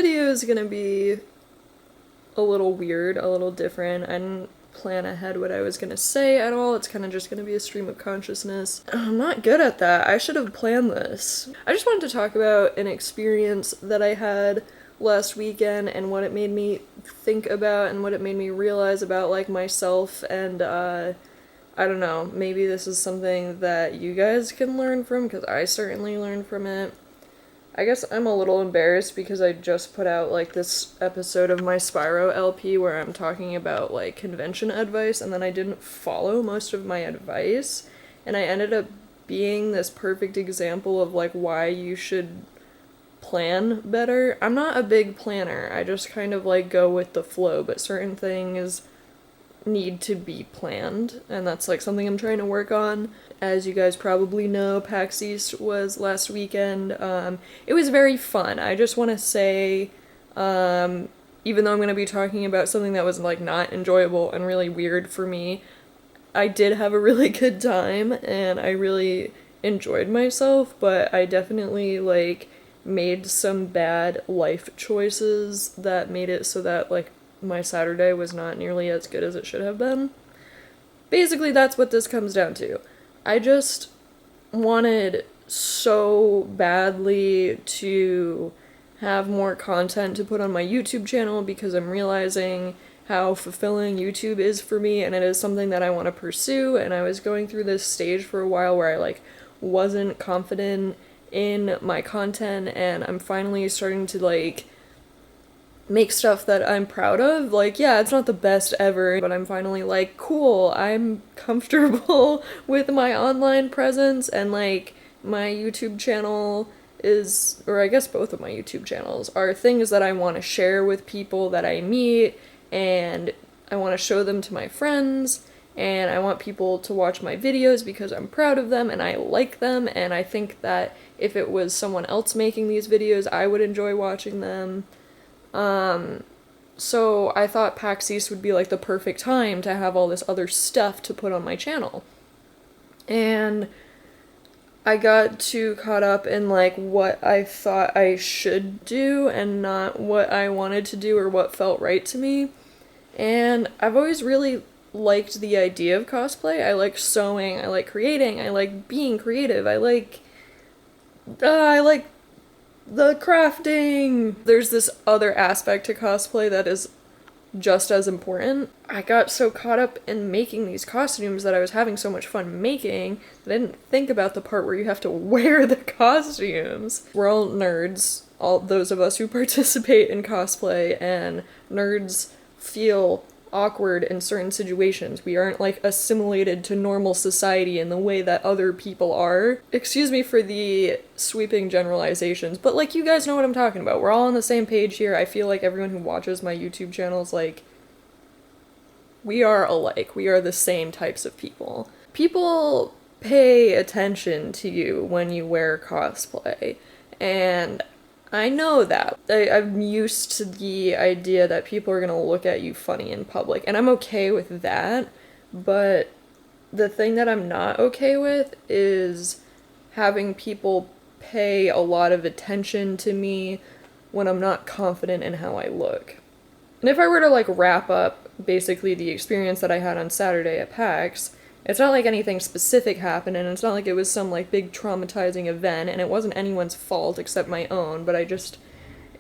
video is gonna be a little weird, a little different. I didn't plan ahead what I was gonna say at all. It's kind of just gonna be a stream of consciousness. I'm not good at that. I should have planned this. I just wanted to talk about an experience that I had last weekend and what it made me think about and what it made me realize about, like, myself, and I don't know, maybe this is something that you guys can learn from, because I certainly learned from it. I guess I'm a little embarrassed because I just put out, like, this episode of my Spyro LP where I'm talking about, like, convention advice, and then I didn't follow most of my advice, and I ended up being this perfect example of, like, why you should plan better. I'm not a big planner. I just kind of, like, go with the flow, but certain things need to be planned, and that's, like, something I'm trying to work on. As you guys probably know, PAX East was last weekend. It was very fun. I just want to say, even though I'm going to be talking about something that was, like, not enjoyable and really weird for me, I did have a really good time, and I really enjoyed myself, but I definitely, like, made some bad life choices that made it so that, like, my Saturday was not nearly as good as it should have been. Basically, that's what this comes down to. I just wanted so badly to have more content to put on my YouTube channel because I'm realizing how fulfilling YouTube is for me, and it is something that I want to pursue, and I was going through this stage for a while where I, like, wasn't confident in my content, and I'm finally starting to, like, make stuff that I'm proud of. Like, yeah, it's not the best ever, but I'm finally like, cool, I'm comfortable with my online presence, and, like, my YouTube channel is, or I guess both of my YouTube channels, are things that I want to share with people that I meet, and I want to show them to my friends, and I want people to watch my videos because I'm proud of them and I like them, and I think that if it was someone else making these videos, I would enjoy watching them. So I thought PAX East would be, like, the perfect time to have all this other stuff to put on my channel. And I got too caught up in, like, what I thought I should do and not what I wanted to do or what felt right to me. And I've always really liked the idea of cosplay. I like sewing, I like creating, I like being creative, I like the crafting. There's this other aspect to cosplay that is just as important. I got so caught up in making these costumes that I was having so much fun making that I didn't think about the part where you have to wear the costumes. We're all nerds, all those of us who participate in cosplay, and nerds feel awkward in certain situations. We aren't, like, assimilated to normal society in the way that other people are. Excuse me for the sweeping generalizations, but, like, you guys know what I'm talking about. We're all on the same page here. I feel like everyone who watches my YouTube channel is like, we are alike. We are the same types of people. People pay attention to you when you wear cosplay, and I know that. I'm used to the idea that people are gonna look at you funny in public, and I'm okay with that, but the thing that I'm not okay with is having people pay a lot of attention to me when I'm not confident in how I look. And if I were to, like, wrap up basically the experience that I had on Saturday at PAX, it's not like anything specific happened, and it's not like it was some, like, big traumatizing event, and it wasn't anyone's fault except my own, but it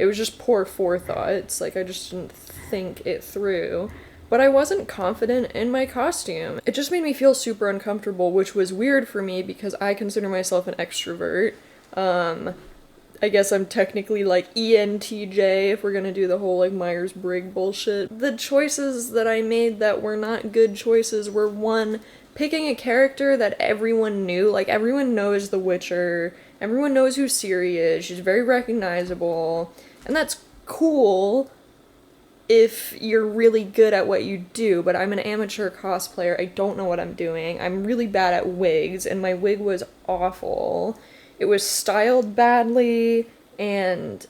was just poor forethought. It's like I just didn't think it through. But I wasn't confident in my costume. It just made me feel super uncomfortable, which was weird for me because I consider myself an extrovert. I guess I'm technically, like, ENTJ if we're gonna do the whole, like, Myers-Briggs bullshit. The choices that I made that were not good choices were, one, picking a character that everyone knew. Like, everyone knows The Witcher, everyone knows who Ciri is, she's very recognizable, and that's cool if you're really good at what you do, but I'm an amateur cosplayer, I don't know what I'm doing, I'm really bad at wigs, and my wig was awful. It was styled badly, and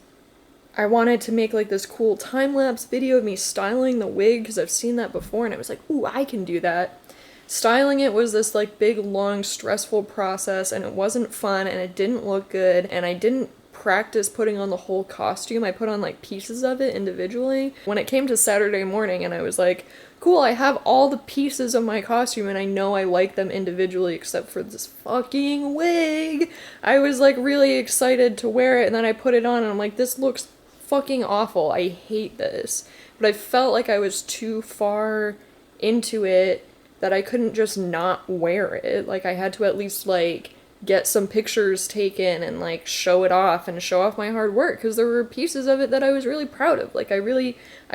I wanted to make, like, this cool time-lapse video of me styling the wig, because I've seen that before, and I was like, ooh, I can do that. Styling it was this, like, big, long, stressful process, and it wasn't fun, and it didn't look good, and I didn't practice putting on the whole costume. I put on like pieces of it individually. When it came to Saturday morning and I was like, cool, I have all the pieces of my costume and I know I like them individually except for this fucking wig. I was like really excited to wear it, and then I put it on and I'm like, this looks fucking awful. I hate this. But I felt like I was too far into it that I couldn't just not wear it. Like, I had to at least like get some pictures taken and like show it off and show off my hard work, because there were pieces of it that I was really proud of. Like, I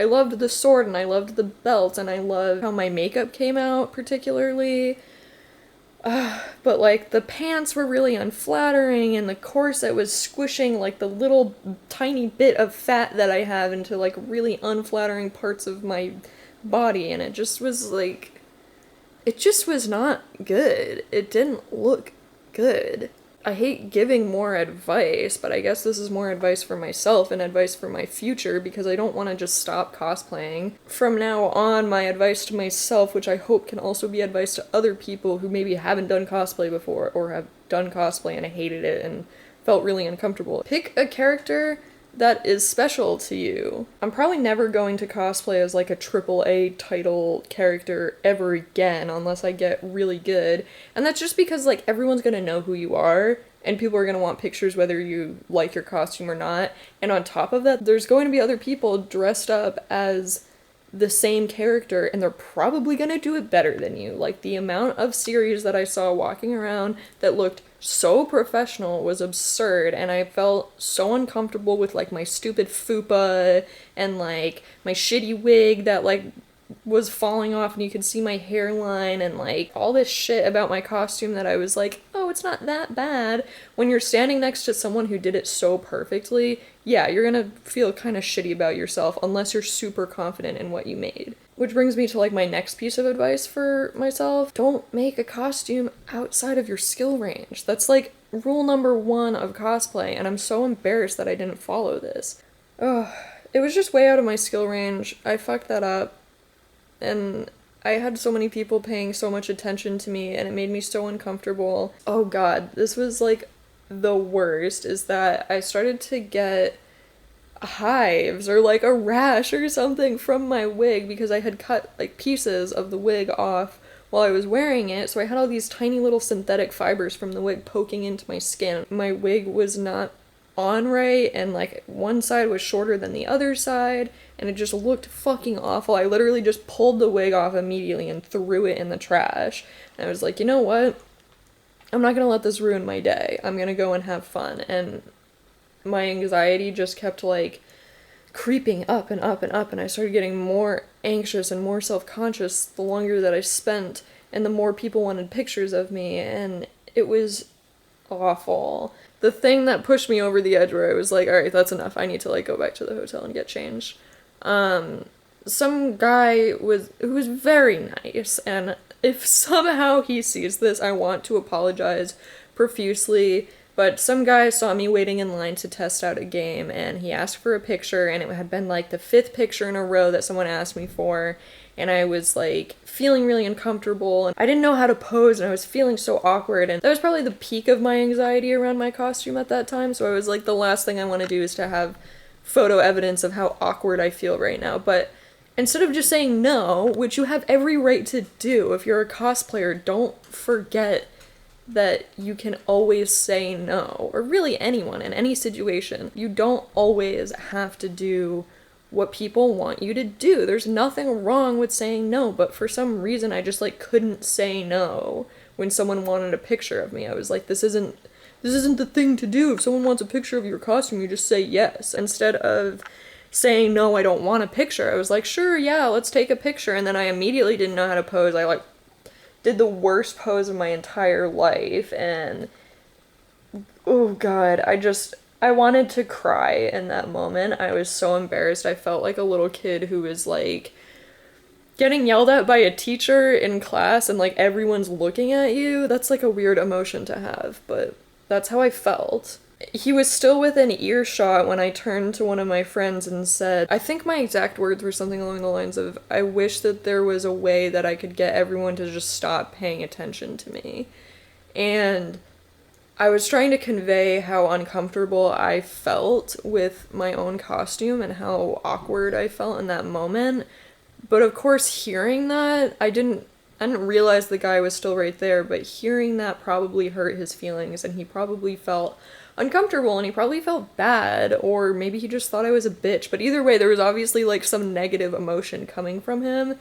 loved the sword and I loved the belt and I loved how my makeup came out particularly. But like the pants were really unflattering and the corset was squishing like the little tiny bit of fat that I have into like really unflattering parts of my body, and it just was like, it just was not good. It didn't look good. I hate giving more advice, but I guess this is more advice for myself and advice for my future, because I don't want to just stop cosplaying. From now on, my advice to myself, which I hope can also be advice to other people who maybe haven't done cosplay before or have done cosplay and hated it and felt really uncomfortable. Pick a character that is special to you. I'm probably never going to cosplay as like a AAA title character ever again unless I get really good. And that's just because like everyone's gonna know who you are and people are gonna want pictures whether you like your costume or not. And on top of that, there's going to be other people dressed up as the same character and they're probably gonna do it better than you. Like, the amount of series that I saw walking around that looked so professional was absurd, and I felt so uncomfortable with like my stupid fupa and like my shitty wig that like was falling off and you could see my hairline and like all this shit about my costume that I was like, oh, it's not that bad. When you're standing next to someone who did it so perfectly, yeah, you're gonna feel kind of shitty about yourself unless you're super confident in what you made. Which brings me to like my next piece of advice for myself. Don't make a costume outside of your skill range. That's like rule number 1 of cosplay, and I'm so embarrassed that I didn't follow this. Ugh, it was just way out of my skill range. I fucked that up. And I had so many people paying so much attention to me, and it made me so uncomfortable. Oh god, this was like the worst, is that I started to get hives or like a rash or something from my wig because I had cut like pieces of the wig off while I was wearing it, so I had all these tiny little synthetic fibers from the wig poking into my skin. My wig was not on right, and like one side was shorter than the other side, and it just looked fucking awful. I literally just pulled the wig off immediately and threw it in the trash. And I was like, you know what? I'm not gonna let this ruin my day. I'm gonna go and have fun. And my anxiety just kept like creeping up and up and up, and I started getting more anxious and more self-conscious the longer that I spent and the more people wanted pictures of me, and it was awful. The thing that pushed me over the edge where I was like, alright, that's enough, I need to like go back to the hotel and get changed. Some guy who was very nice, and if somehow he sees this, I want to apologize profusely, but some guy saw me waiting in line to test out a game, and he asked for a picture, and it had been like the 5th picture in a row that someone asked me for, and I was like feeling really uncomfortable, and I didn't know how to pose, and I was feeling so awkward, and that was probably the peak of my anxiety around my costume at that time, so I was like, the last thing I want to do is to have photo evidence of how awkward I feel right now. But instead of just saying no, which you have every right to do if you're a cosplayer, don't forget that you can always say no, or really anyone in any situation. You don't always have to do what people want you to do. There's nothing wrong with saying no, but for some reason I just like couldn't say no when someone wanted a picture of me. I was like, this isn't the thing to do. If someone wants a picture of your costume, you just say yes. Instead of saying, no, I don't want a picture, I was like, sure, yeah, let's take a picture. And then I immediately didn't know how to pose. I like did the worst pose of my entire life, and oh god, I wanted to cry in that moment. I was so embarrassed. I felt like a little kid who was like getting yelled at by a teacher in class and like everyone's looking at you. That's like a weird emotion to have, but that's how I felt. He was still within earshot when I turned to one of my friends and said, I think my exact words were something along the lines of, I wish that there was a way that I could get everyone to just stop paying attention to me. And I was trying to convey how uncomfortable I felt with my own costume and how awkward I felt in that moment. But of course, hearing that, I didn't realize the guy was still right there, but hearing that probably hurt his feelings, and he probably felt uncomfortable, and he probably felt bad, or maybe he just thought I was a bitch. But either way, there was obviously like some negative emotion coming from him.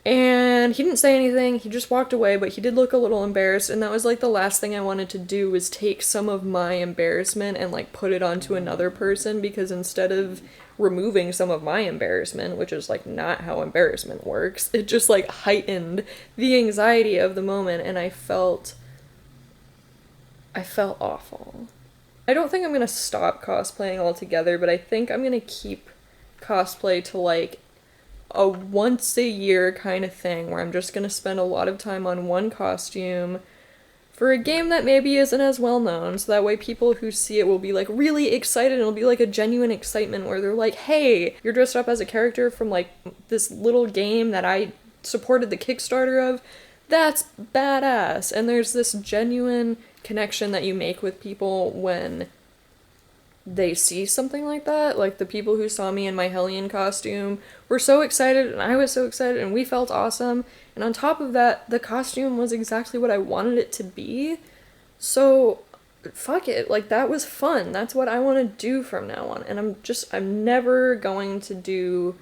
And he didn't say anything, he just walked away, but he did look a little embarrassed, and that was like the last thing I wanted to do, was take some of my embarrassment and like put it onto another person, because instead of removing some of my embarrassment, which is like not how embarrassment works, it just like heightened the anxiety of the moment, and I felt awful. I don't think I'm gonna stop cosplaying altogether, but I think I'm gonna keep cosplay to like a once a year kind of thing, where I'm just gonna spend a lot of time on one costume for a game that maybe isn't as well known, so that way people who see it will be like really excited, and it'll be like a genuine excitement where they're like, hey, you're dressed up as a character from like this little game that I supported the Kickstarter of. That's badass. And there's this genuine connection that you make with people when they see something like that. Like the people who saw me in my Hellion costume were so excited, and I was so excited, and we felt awesome. And on top of that, the costume was exactly what I wanted it to be. So fuck it, like that was fun. That's what I want to do from now on. And I'm never going to do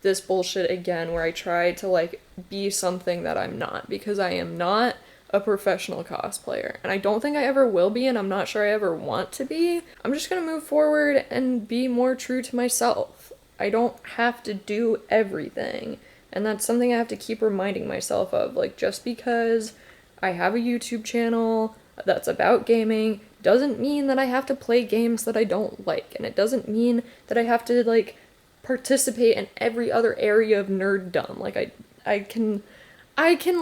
this bullshit again where I try to like be something that I'm not, because I am not a professional cosplayer, and I don't think I ever will be, and I'm not sure I ever want to be. I'm just gonna move forward and be more true to myself. I don't have to do everything, and that's something I have to keep reminding myself of. Like, just because I have a YouTube channel that's about gaming doesn't mean that I have to play games that I don't like, and it doesn't mean that I have to like participate in every other area of nerddom. Like I can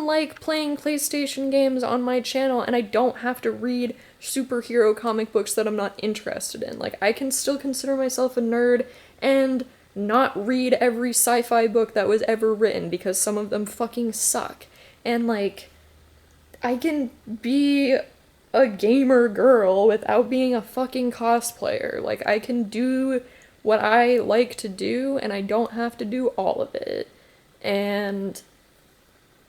like playing PlayStation games on my channel, and I don't have to read superhero comic books that I'm not interested in. Like, I can still consider myself a nerd and not read every sci-fi book that was ever written, because some of them fucking suck. And like, I can be a gamer girl without being a fucking cosplayer. Like, I can do what I like to do, and I don't have to do all of it. And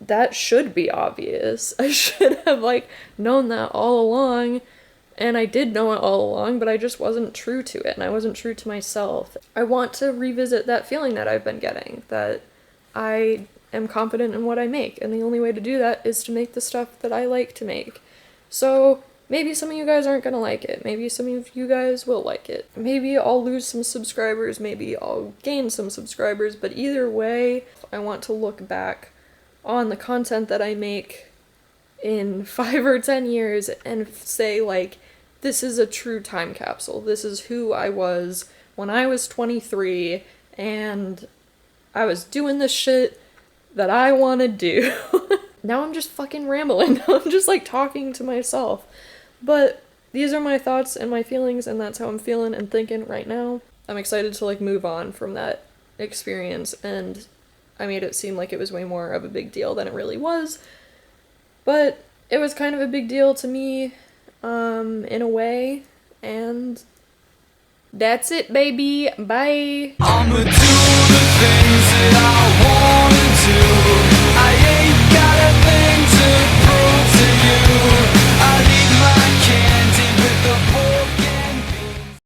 that should be obvious. I should have, like, known that all along, and I did know it all along, but I just wasn't true to it, and I wasn't true to myself. I want to revisit that feeling that I've been getting, that I am confident in what I make, and the only way to do that is to make the stuff that I like to make. So maybe some of you guys aren't gonna like it, maybe some of you guys will like it. Maybe I'll lose some subscribers, maybe I'll gain some subscribers, but either way, I want to look back on the content that I make in 5 or 10 years and say, like, this is a true time capsule. This is who I was when I was 23, and I was doing the shit that I want to do. Now I'm just fucking rambling. I'm just, like, talking to myself. But these are my thoughts and my feelings, and that's how I'm feeling and thinking right now. I'm excited to, like, move on from that experience, and I made it seem like it was way more of a big deal than it really was. But it was kind of a big deal to me, in a way, and that's it, baby. Bye. I'ma do the things that I wanna do.